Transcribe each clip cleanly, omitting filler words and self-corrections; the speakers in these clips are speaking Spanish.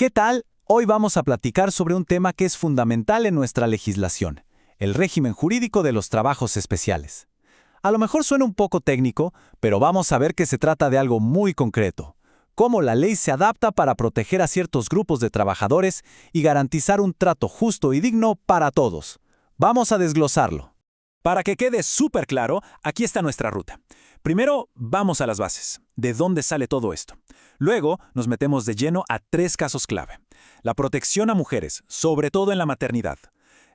¿Qué tal? Hoy vamos a platicar sobre un tema que es fundamental en nuestra legislación, el régimen jurídico de los trabajos especiales. A lo mejor suena un poco técnico, pero vamos a ver que se trata de algo muy concreto. Cómo la ley se adapta para proteger a ciertos grupos de trabajadores y garantizar un trato justo y digno para todos. Vamos a desglosarlo. Para que quede súper claro, aquí está nuestra ruta. Primero, vamos a las bases. ¿De dónde sale todo esto? Luego, nos metemos de lleno a 3 casos clave. La protección a mujeres, sobre todo en la maternidad.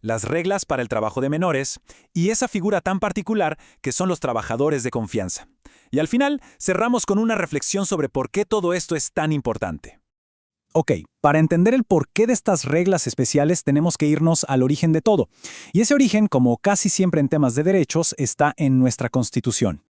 Las reglas para el trabajo de menores y esa figura tan particular que son los trabajadores de confianza. Y al final, cerramos con una reflexión sobre por qué todo esto es tan importante. Ok, para entender el porqué de estas reglas especiales tenemos que irnos al origen de todo. Y ese origen, como casi siempre en temas de derechos, está en nuestra Constitución.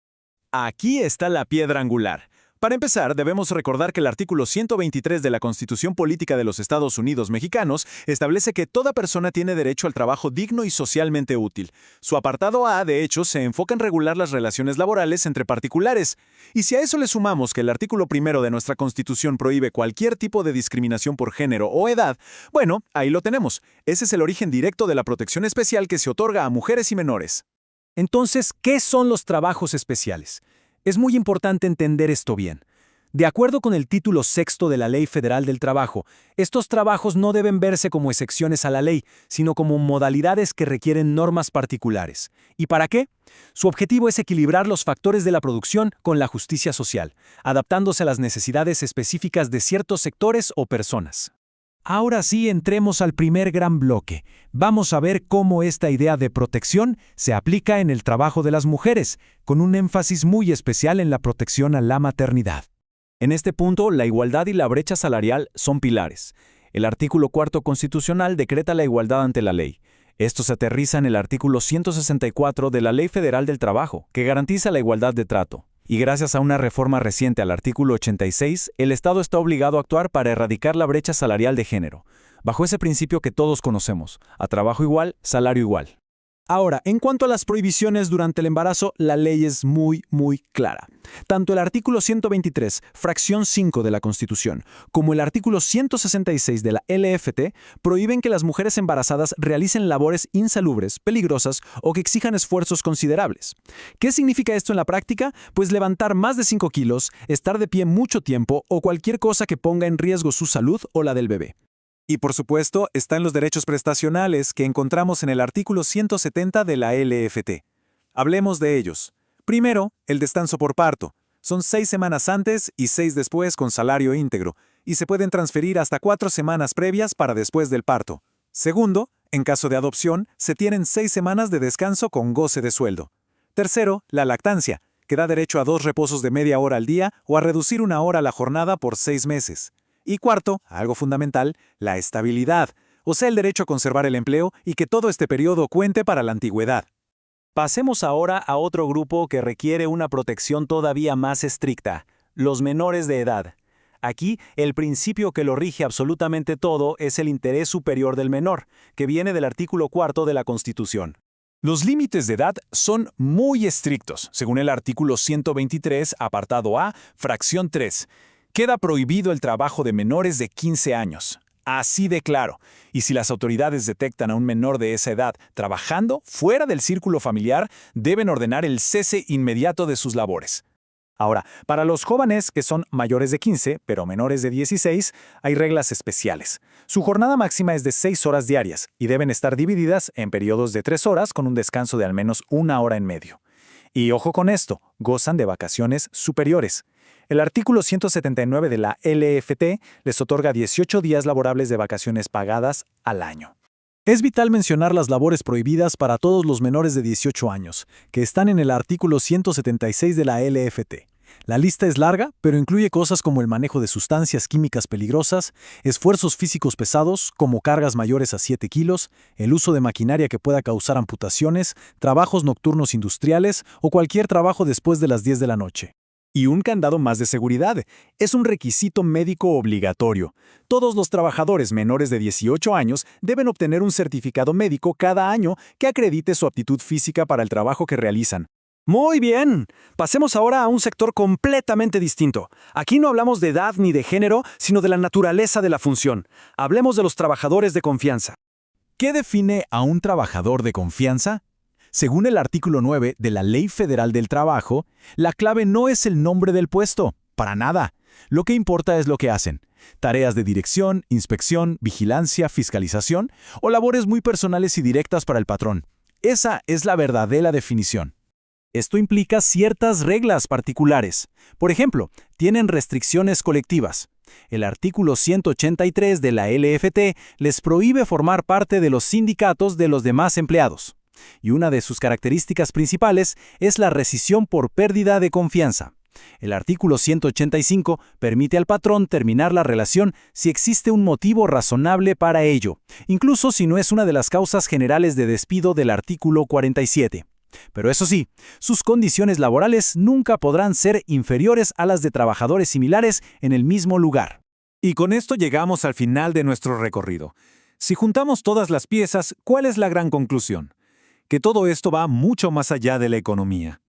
Aquí está la piedra angular. Para empezar, debemos recordar que el artículo 123 de la Constitución Política de los Estados Unidos Mexicanos establece que toda persona tiene derecho al trabajo digno y socialmente útil. Su apartado A, de hecho, se enfoca en regular las relaciones laborales entre particulares. Y si a eso le sumamos que el artículo 1 de nuestra Constitución prohíbe cualquier tipo de discriminación por género o edad, bueno, ahí lo tenemos. Ese es el origen directo de la protección especial que se otorga a mujeres y menores. Entonces, ¿qué son los trabajos especiales? Es muy importante entender esto bien. De acuerdo con el título 6 de la Ley Federal del Trabajo, estos trabajos no deben verse como excepciones a la ley, sino como modalidades que requieren normas particulares. ¿Y para qué? Su objetivo es equilibrar los factores de la producción con la justicia social, adaptándose a las necesidades específicas de ciertos sectores o personas. Ahora sí, entremos al primer gran bloque. Vamos a ver cómo esta idea de protección se aplica en el trabajo de las mujeres, con un énfasis muy especial en la protección a la maternidad. En este punto, la igualdad y la brecha salarial son pilares. El artículo 4 constitucional decreta la igualdad ante la ley. Esto se aterriza en el artículo 164 de la Ley Federal del Trabajo, que garantiza la igualdad de trato. Y gracias a una reforma reciente al artículo 86, el Estado está obligado a actuar para erradicar la brecha salarial de género, bajo ese principio que todos conocemos, a trabajo igual, salario igual. Ahora, en cuanto a las prohibiciones durante el embarazo, la ley es muy clara. Tanto el artículo 123, fracción 5 de la Constitución, como el artículo 166 de la LFT prohíben que las mujeres embarazadas realicen labores insalubres, peligrosas o que exijan esfuerzos considerables. ¿Qué significa esto en la práctica? Pues levantar más de 5 kilos, estar de pie mucho tiempo o cualquier cosa que ponga en riesgo su salud o la del bebé. Y por supuesto, están los derechos prestacionales que encontramos en el artículo 170 de la LFT. Hablemos de ellos. Primero, el descanso por parto. Son 6 semanas antes y 6 después con salario íntegro, y se pueden transferir hasta 4 semanas previas para después del parto. Segundo, en caso de adopción, se tienen 6 semanas de descanso con goce de sueldo. Tercero, la lactancia, que da derecho a 2 reposos de media hora al día o a reducir 1 hora la jornada por 6 meses. Y cuarto, algo fundamental, la estabilidad, o sea, el derecho a conservar el empleo y que todo este periodo cuente para la antigüedad. Pasemos ahora a otro grupo que requiere una protección todavía más estricta, los menores de edad. Aquí, el principio que lo rige absolutamente todo es el interés superior del menor, que viene del artículo 4 de la Constitución. Los límites de edad son muy estrictos, según el artículo 123, apartado A, fracción 3. Queda prohibido el trabajo de menores de 15 años. Así de claro. Y si las autoridades detectan a un menor de esa edad trabajando fuera del círculo familiar, deben ordenar el cese inmediato de sus labores. Ahora, para los jóvenes que son mayores de 15, pero menores de 16, hay reglas especiales. Su jornada máxima es de 6 horas diarias y deben estar divididas en periodos de 3 horas con un descanso de al menos 1 hora en medio. Y ojo con esto, gozan de vacaciones superiores. El artículo 179 de la LFT les otorga 18 días laborables de vacaciones pagadas al año. Es vital mencionar las labores prohibidas para todos los menores de 18 años, que están en el artículo 176 de la LFT. La lista es larga, pero incluye cosas como el manejo de sustancias químicas peligrosas, esfuerzos físicos pesados, como cargas mayores a 7 kilos, el uso de maquinaria que pueda causar amputaciones, trabajos nocturnos industriales o cualquier trabajo después de las 10 de la noche. Y un candado más de seguridad. Es un requisito médico obligatorio. Todos los trabajadores menores de 18 años deben obtener un certificado médico cada año que acredite su aptitud física para el trabajo que realizan. Muy bien. Pasemos ahora a un sector completamente distinto. Aquí no hablamos de edad ni de género, sino de la naturaleza de la función. Hablemos de los trabajadores de confianza. ¿Qué define a un trabajador de confianza? Según el artículo 9 de la Ley Federal del Trabajo, la clave no es el nombre del puesto, para nada. Lo que importa es lo que hacen. Tareas de dirección, inspección, vigilancia, fiscalización o labores muy personales y directas para el patrón. Esa es la verdadera definición. Esto implica ciertas reglas particulares. Por ejemplo, tienen restricciones colectivas. El artículo 183 de la LFT les prohíbe formar parte de los sindicatos de los demás empleados. Y una de sus características principales es la rescisión por pérdida de confianza. El artículo 185 permite al patrón terminar la relación si existe un motivo razonable para ello, incluso si no es una de las causas generales de despido del artículo 47. Pero eso sí, sus condiciones laborales nunca podrán ser inferiores a las de trabajadores similares en el mismo lugar. Y con esto llegamos al final de nuestro recorrido. Si juntamos todas las piezas, ¿cuál es la gran conclusión? Que todo esto va mucho más allá de la economía.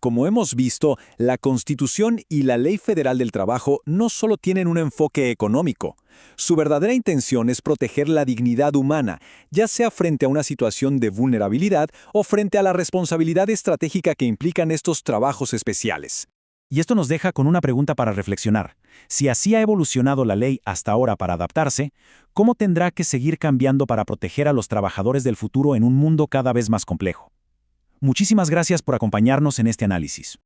Como hemos visto, la Constitución y la Ley Federal del Trabajo no solo tienen un enfoque económico. Su verdadera intención es proteger la dignidad humana, ya sea frente a una situación de vulnerabilidad o frente a la responsabilidad estratégica que implican estos trabajos especiales. Y esto nos deja con una pregunta para reflexionar. Si así ha evolucionado la ley hasta ahora para adaptarse, ¿cómo tendrá que seguir cambiando para proteger a los trabajadores del futuro en un mundo cada vez más complejo? Muchísimas gracias por acompañarnos en este análisis.